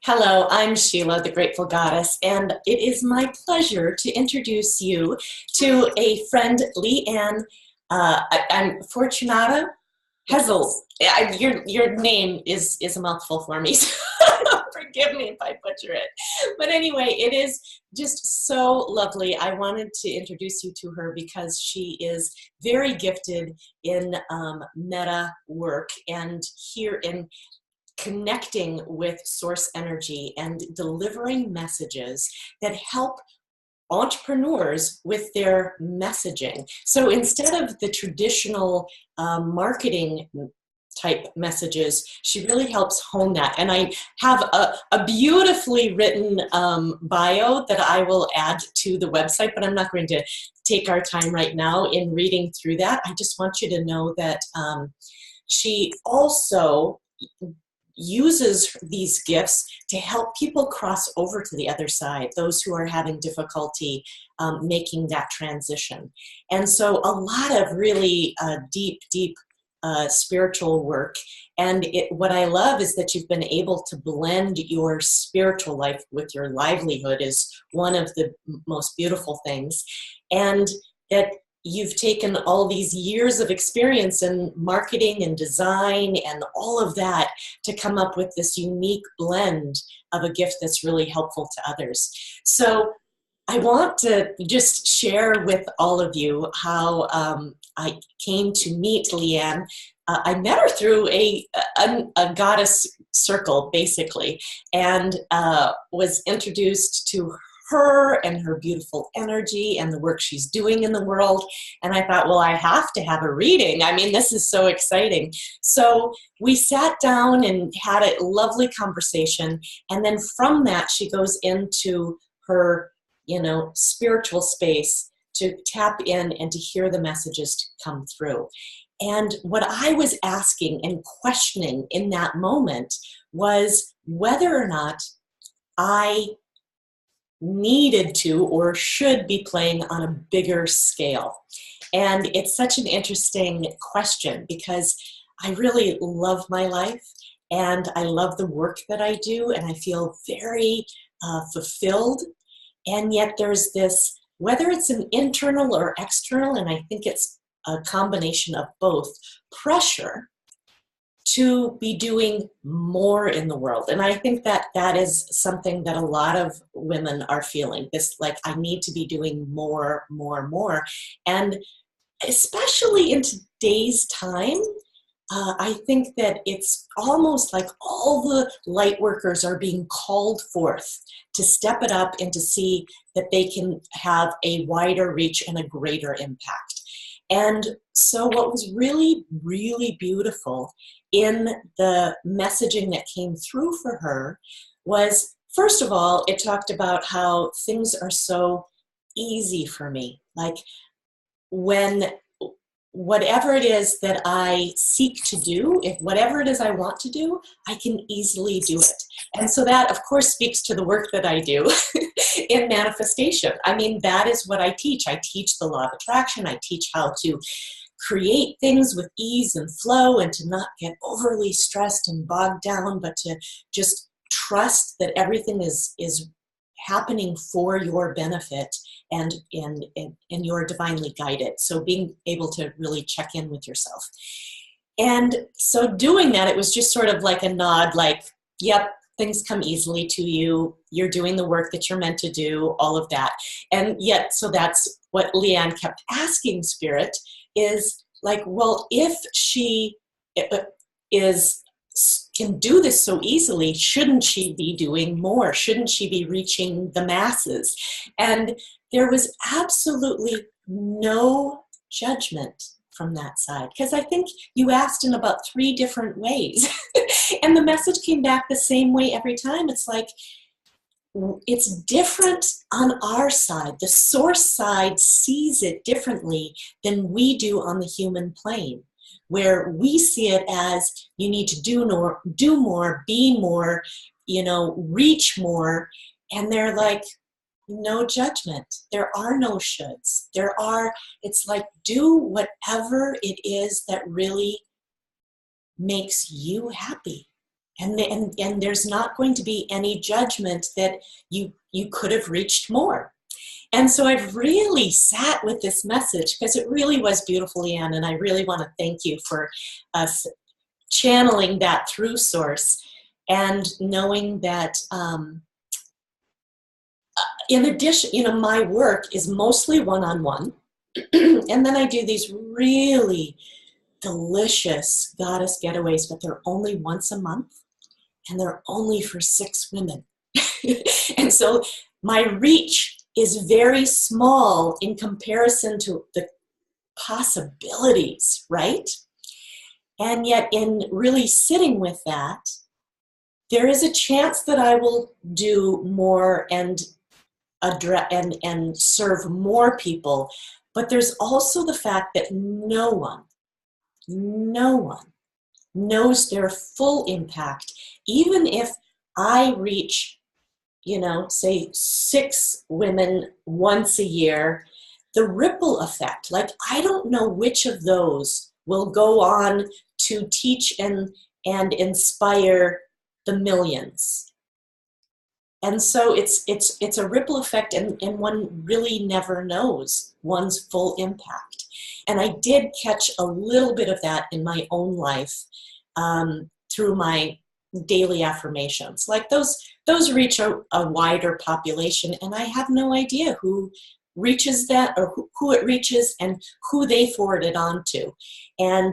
Hello, I'm Sheila, the Grateful Goddess, and it is my pleasure to introduce you to a friend, Leanne. I'm Fortunato-Heltzel. Your name is a mouthful for me, so forgive me if I butcher it. But anyway, it is just so lovely. I wanted to introduce you to her because she is very gifted in meta work and here in connecting with source energy and delivering messages that help entrepreneurs with their messaging. So instead of the traditional marketing type messages, she really helps hone that. And I have a beautifully written bio that I will add to the website, but I'm not going to take our time right now in reading through that. I just want you to know that she also uses these gifts to help people cross over to the other side, those who are having difficulty making that transition. And so a lot of really deep spiritual work. And what I love is that you've been able to blend your spiritual life with your livelihood is one of the most beautiful things. And that you've taken all these years of experience in marketing and design and all of that to come up with this unique blend of a gift that's really helpful to others. So I want to just share with all of you how I came to meet Leanne. I met her through a goddess circle, basically, and was introduced to her and her beautiful energy and the work she's doing in the world. And I thought, well, I have to have a reading. I mean, this is so exciting. So we sat down and had a lovely conversation. And then from that, she goes into her, spiritual space to tap in and to hear the messages to come through. And what I was asking and questioning in that moment was whether or not I needed to or should be playing on a bigger scale. And it's such an interesting question because I really love my life and I love the work that I do and I feel very fulfilled. And yet there's this, whether it's an internal or external, and I think it's a combination of both, pressure to be doing more in the world. And I think that that is something that a lot of women are feeling, this like, I need to be doing more. And especially in today's time, I think that it's almost like all the light workers are being called forth to step it up and to see that they can have a wider reach and a greater impact. And so what was really, really beautiful in the messaging that came through for her was, first of all, it talked about how things are so easy for me. Like when whatever it is that I seek to do, if whatever it is I want to do, I can easily do it. And so that, of course, speaks to the work that I do in manifestation. I mean, that is what I teach. I teach the law of attraction. I teach how to create things with ease and flow and to not get overly stressed and bogged down, but to just trust that everything is happening for your benefit and you're divinely guided. So being able to really check in with yourself. And so doing that, it was just sort of like a nod, like, yep, things come easily to you. You're doing the work that you're meant to do, all of that. And yet, so that's what Leanne kept asking Spirit is like, well, if she can do this so easily, shouldn't she be doing more? Shouldn't she be reaching the masses? And there was absolutely no judgment from that side, because I think you asked in about 3 different ways and the message came back the same way every time. It's like, it's different on our side. The source side sees it differently than we do on the human plane, where we see it as you need to do more, be more, reach more. And they're like, no judgment. There are no shoulds. It's like, do whatever it is that really makes you happy. And there's not going to be any judgment that you could have reached more. And so I've really sat with this message because it really was beautiful, Ann, and I really want to thank you for us channeling that through Source and knowing that in addition, my work is mostly one-on-one, and then I do these really delicious goddess getaways, but they're only once a month, and they're only for 6 women. And so my reach is very small in comparison to the possibilities, right? And yet in really sitting with that, there is a chance that I will do more and address and serve more people. But there's also the fact that no one knows their full impact. Even if I reach, say 6 women once a year, the ripple effect, like I don't know which of those will go on to teach and inspire the millions. And so it's a ripple effect, and one really never knows one's full impact. And I did catch a little bit of that in my own life through my daily affirmations. Like those reach a wider population, and I have no idea who reaches that or who it reaches and who they forward it on to. And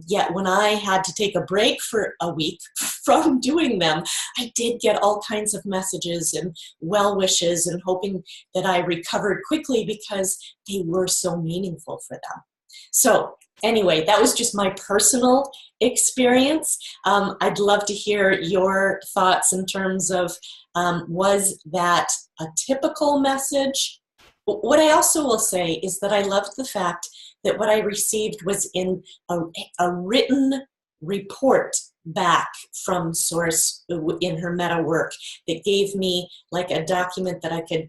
yet when I had to take a break for a week from doing them, I did get all kinds of messages and well wishes and hoping that I recovered quickly because they were so meaningful for them. So anyway, that was just my personal experience. I'd love to hear your thoughts in terms of was that a typical message? What I also will say is that I loved the fact that what I received was in a written report back from Source in her Metawork that gave me like a document that I could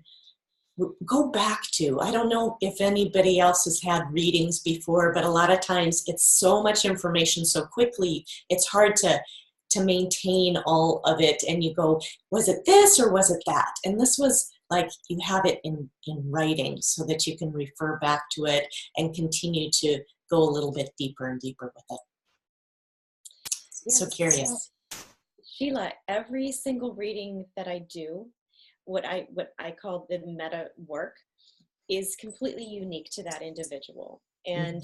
go back to. I don't know if anybody else has had readings before, but a lot of times it's so much information so quickly, it's hard to maintain all of it. And you go, was it this or was it that? And this was like you have it in writing so that you can refer back to it and continue to go a little bit deeper and deeper with it. Yes. So curious. Sheila, every single reading that I do, what I call the meta work, is completely unique to that individual. And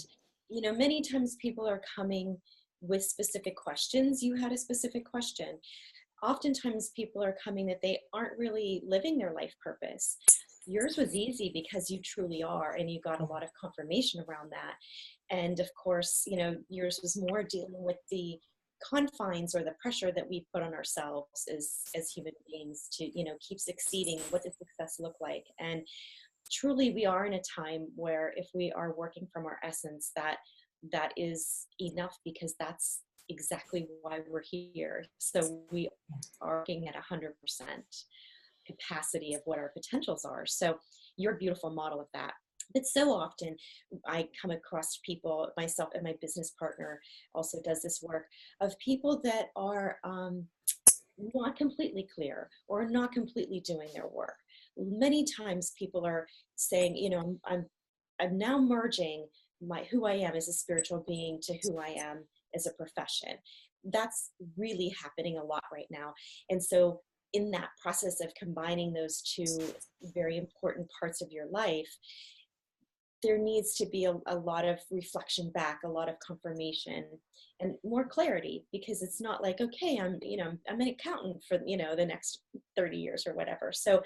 many times people are coming with specific questions. You had a specific question. Oftentimes people are coming that they aren't really living their life purpose. Yours was easy because you truly are, and you got a lot of confirmation around that. And of course, yours was more dealing with the confines or the pressure that we put on ourselves as human beings to, keep succeeding. What does success look like? And truly we are in a time where if we are working from our essence, that is enough, because that's exactly why we're here. So we are working at 100% capacity of what our potentials are. So you're a beautiful model of that. But so often I come across people, myself and my business partner also does this work, of people that are not completely clear or not completely doing their work. Many times people are saying, I'm now merging who I am as a spiritual being to who I am as a profession. That's really happening a lot right now. And so in that process of combining those two very important parts of your life, there needs to be a lot of reflection back, a lot of confirmation and more clarity, because it's not like, okay, I'm an accountant for, the next 30 years or whatever. So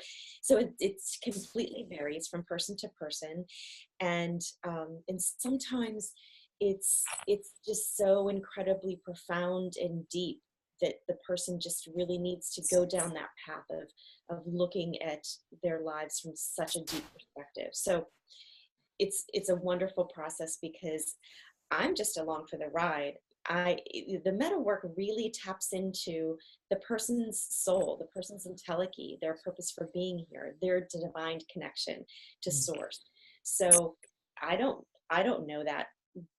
it's completely varies from person to person. And sometimes it's just so incredibly profound and deep that the person just really needs to go down that path of looking at their lives from such a deep perspective. So it's a wonderful process, because I'm just along for the ride. The meta work really taps into the person's soul, the person's entelechy, their purpose for being here, their divine connection to source. So I don't know that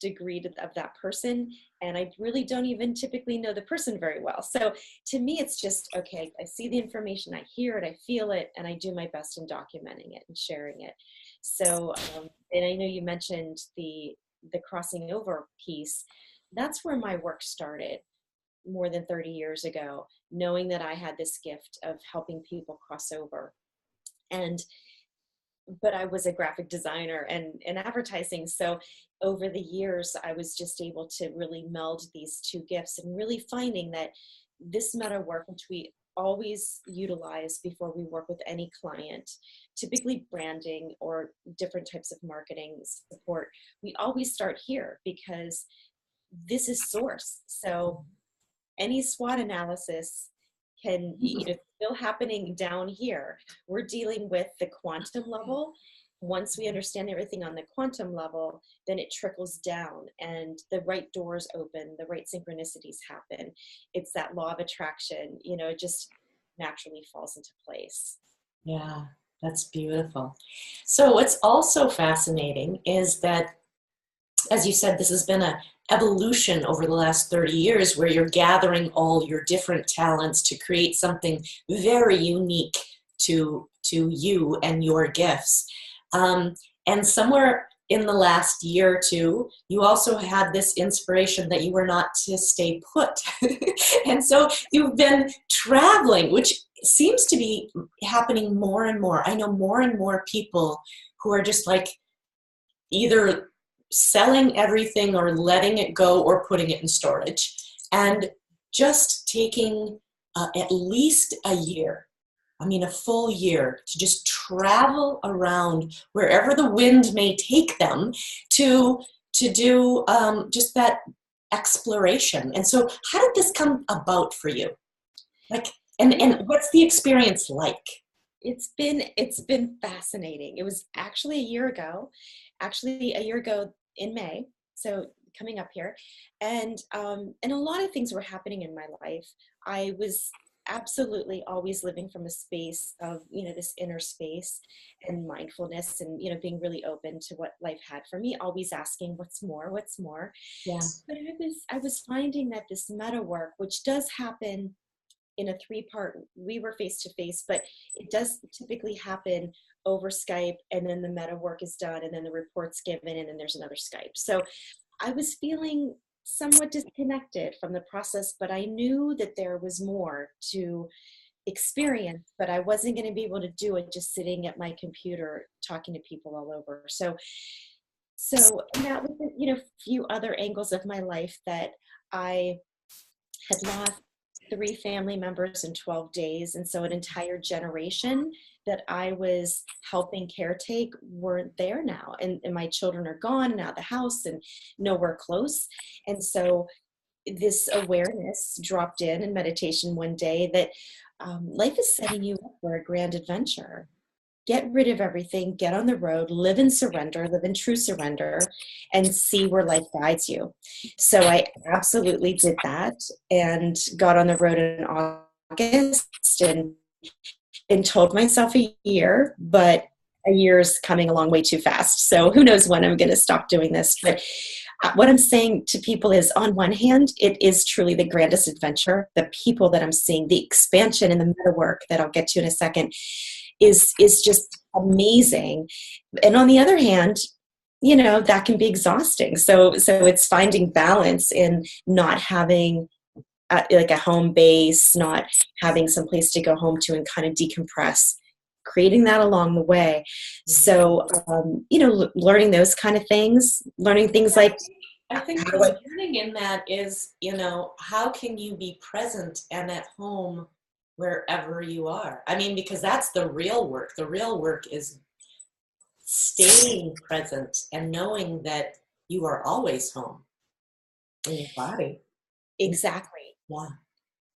degree of that person, and I really don't even typically know the person very well. So to me, it's just, okay, I see the information, I hear it, I feel it, and I do my best in documenting it and sharing it. So, and I know you mentioned the crossing over piece. That's where my work started more than 30 years ago, knowing that I had this gift of helping people cross over. And but I was a graphic designer and advertising. So over the years, I was just able to really meld these two gifts and really finding that this meta work, which we always utilize before we work with any client, typically branding or different types of marketing support, we always start here because this is source. So any SWOT analysis can, still happening down here. We're dealing with the quantum level. Once we understand everything on the quantum level, then it trickles down and the right doors open, the right synchronicities happen. It's that law of attraction, it just naturally falls into place. Yeah, that's beautiful. So what's also fascinating is that, as you said, this has been an evolution over the last 30 years where you're gathering all your different talents to create something very unique to you and your gifts. And somewhere in the last year or two, you also had this inspiration that you were not to stay put. And so you've been traveling, which seems to be happening more and more. I know more and more people who are just like either selling everything or letting it go or putting it in storage, and just taking at least a year, a full year, to just travel around wherever the wind may take them to do just that exploration. And so how did this come about for you? And what's the experience like? It's been fascinating. It was actually a year ago in May, so coming up here, and a lot of things were happening in my life. I was absolutely always living from a space of this inner space and mindfulness, and being really open to what life had for me, always asking what's more. Yeah. But I was finding that this meta work, which does happen in a 3-part, we were face to face, but it does typically happen over Skype, and then the meta work is done, and then the report's given, and then there's another Skype. So I was feeling somewhat disconnected from the process, but I knew that there was more to experience, but I wasn't going to be able to do it just sitting at my computer talking to people all over. So and that was a few other angles of my life that I had lost 3 family members in 12 days. And so an entire generation that I was helping caretake weren't there now. And my children are gone and out of the house and nowhere close. And so this awareness dropped in meditation one day that life is setting you up for a grand adventure. Get rid of everything, get on the road, live in surrender, live in true surrender, and see where life guides you. So I absolutely did that and got on the road in August and told myself a year, but a year's coming along way too fast. So who knows when I'm going to stop doing this. But what I'm saying to people is, on one hand, it is truly the grandest adventure. The people that I'm seeing, the expansion in the meta work that I'll get to in a second, is just amazing. And on the other hand, that can be exhausting. So it's finding balance in not having like a home base, not having some place to go home to and kind of decompress, creating that along the way. So, learning those kind of things, learning things like, I think the learning in that is, how can you be present and at home wherever you are? Because that's the real work. The real work is staying present and knowing that you are always home in your body. Exactly. Yeah.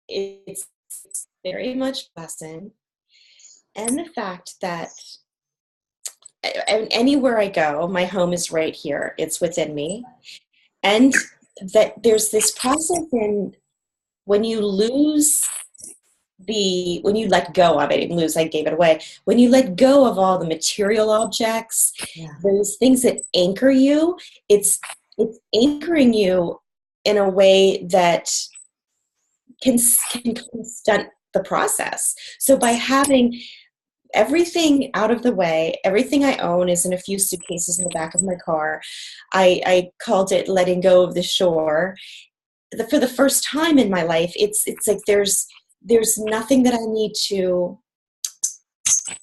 It's very much lesson. And the fact that anywhere I go, my home is right here. It's within me. And that there's this process in when you when you let go of it, I gave it away. When you let go of all the material objects, those things that anchor you, it's it's anchoring you in a way that can stunt the process. So by having everything out of the way, everything I own is in a few suitcases in the back of my car. I called it letting go of the shore. For the first time in my life, it's like there's nothing that I need to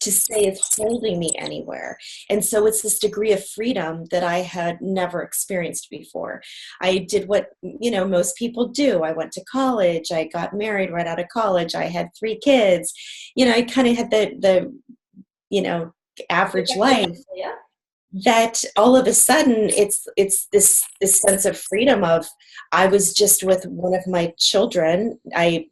say is holding me anywhere. And so it's this degree of freedom that I had never experienced before. I did what, most people do. I went to college. I got married right out of college. I had 3 kids. I kind of had the average life. Yeah. That all of a sudden it's this sense of freedom of, I was just with one of my children. I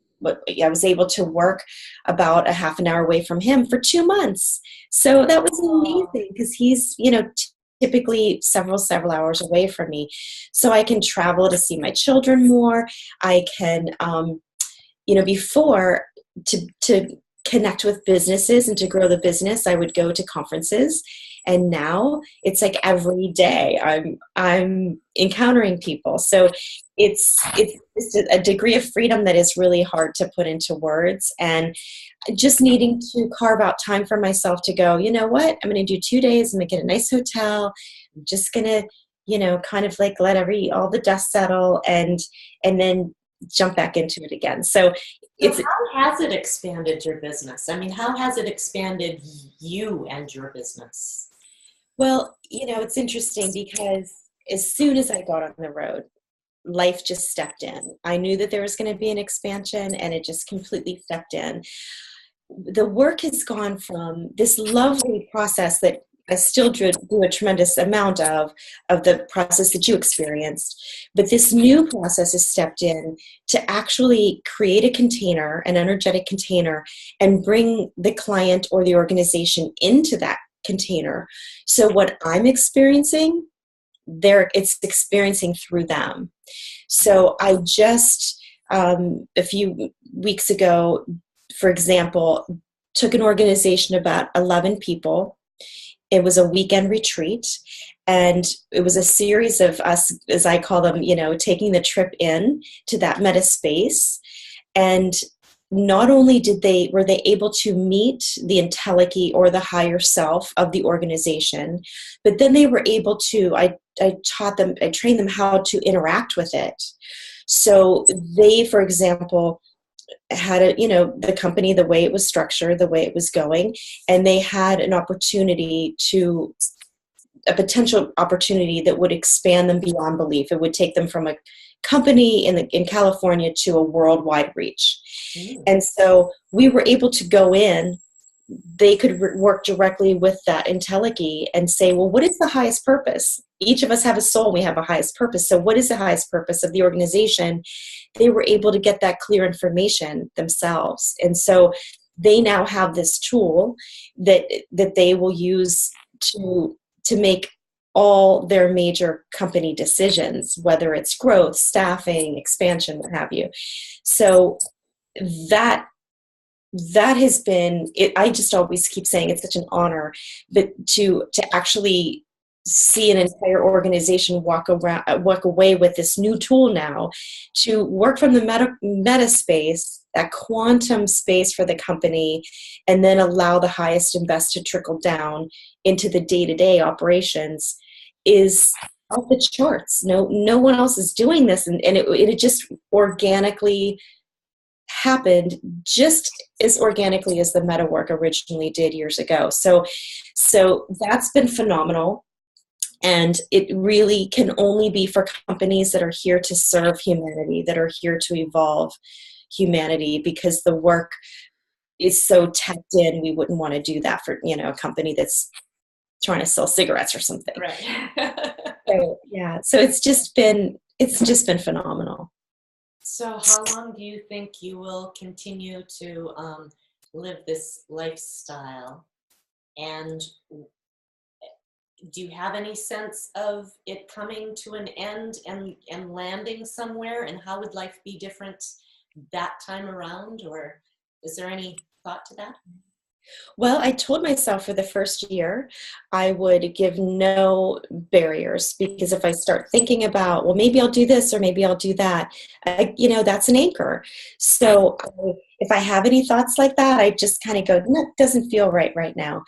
was able to work about a half an hour away from him for 2 months. So that was amazing because he's, typically several hours away from me. So I can travel to see my children more. I can, before to connect with businesses and to grow the business, I would go to conferences. And now it's like every day I'm encountering people. So it's a degree of freedom that is really hard to put into words, and just needing to carve out time for myself to go, you know what, I'm going to do 2 days. I'm going to get a nice hotel. I'm just going to, kind of like let all the dust settle and then jump back into it again. So how has it expanded your business? I mean, how has it expanded you and your business? Well, it's interesting because as soon as I got on the road, life just stepped in. I knew that there was going to be an expansion, and it just completely stepped in. The work has gone from this lovely process that I still do a tremendous amount of the process that you experienced. But this new process has stepped in to actually create a container, an energetic container, and bring the client or the organization into that container. So what I'm experiencing, it's experiencing through them. So I just, a few weeks ago, for example, took an organization about 11 people. It was a weekend retreat, and it was a series of us, as I call them, taking the trip in to that meta space. And not only were they able to meet the entelechy or the higher self of the organization, but then they were able to, I trained them how to interact with it. So they, for example, had the company, the way it was structured, the way it was going, and they had a potential opportunity that would expand them beyond belief. It would take them from a company in California to a worldwide reach. And so we were able to go in. They could work directly with that entelechy and say, well, what is the highest purpose? Each of us have a soul. We have a highest purpose. So what is the highest purpose of the organization? They were able to get that clear information themselves. And so they now have this tool that they will use to make all their major company decisions, whether it's growth, staffing, expansion, what have you. So that has been it. I just always keep saying it's such an honor, but to actually see an entire organization walk away with this new tool now, to work from the meta space, that quantum space for the company, and then allow the highest and best to trickle down into the day-to-day operations is off the charts. No one else is doing this, and it just organically happened, just as organically as the Metawork originally did years ago. So that's been phenomenal. And it really can only be for companies that are here to serve humanity, that are here to evolve humanity, because the work is so tapped in. We wouldn't want to do that for, a company that's trying to sell cigarettes or something. Right. So, yeah. So it's just been phenomenal. So how long do you think you will continue to live this lifestyle? And do you have any sense of it coming to an end and landing somewhere? And how would life be different that time around? Or is there any thought to that? Well, I told myself for the first year I would give no barriers, because if I start thinking about, well, maybe I'll do this or maybe I'll do that, that's an anchor. So if I have any thoughts like that, I just kind of go, no, it doesn't feel right now.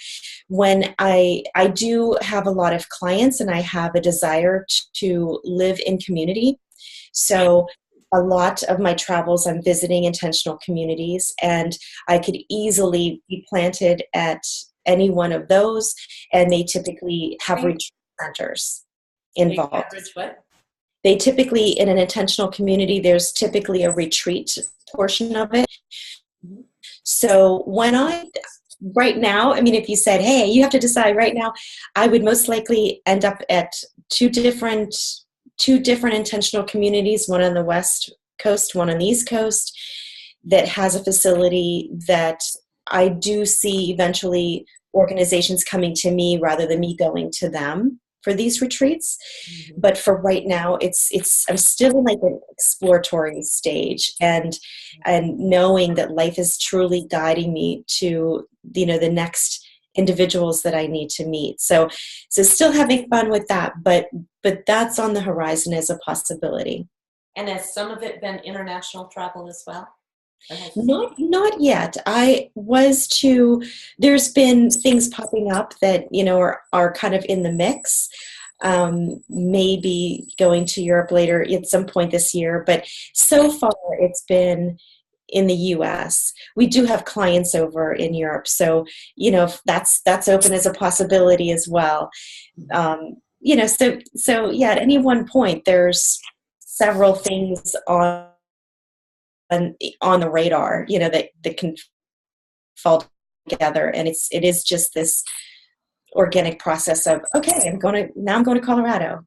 When I do have a lot of clients and I have a desire to live in community, so a lot of my travels, I'm visiting intentional communities, and I could easily be planted at any one of those, and they typically have retreat centers They involved. average what? They typically, in an intentional community, there's typically a retreat portion of it. Mhm. So right now, I mean, if you said, hey, you have to decide right now, I would most likely end up at two different intentional communities, one on the West Coast, one on the East Coast, that has a facility that I do see eventually organizations coming to me rather than me going to them for these retreats. Mhm. But for right now, it's I'm still in like an exploratory stage, and knowing that life is truly guiding me to, the next individuals that I need to meet. So still having fun with that, but that's on the horizon as a possibility. And has some of it been international travel as well? Or has it? Not yet. I was to There's been things popping up that, are kind of in the mix. Maybe going to Europe later at some point this year, but so far it's been in the US. We do have clients over in Europe, so if that's open as a possibility as well. So yeah, at any one point there's several things on the radar, that can fall together, and it is just this organic process of, okay, I'm going to Colorado.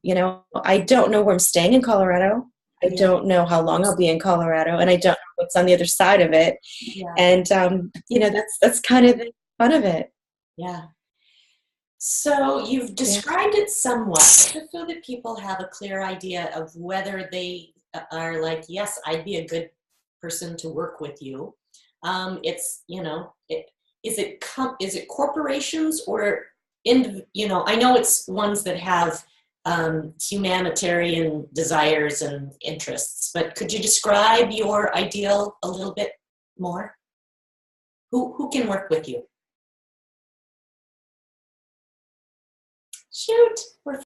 I don't know where I'm staying in Colorado. I Yeah, don't know how long I'll be in Colorado, and I don't know what's on the other side of it. yeah, And that's kind of the fun of it. yeah. So you've Yeah. described it somewhat, just so that people have a clear idea of whether they are like, yes, I'd be a good person to work with you. It's, is it corporations or I know it's ones that have humanitarian desires and interests, but could you describe your ideal a little bit more? Who can work with you? Shoot, we're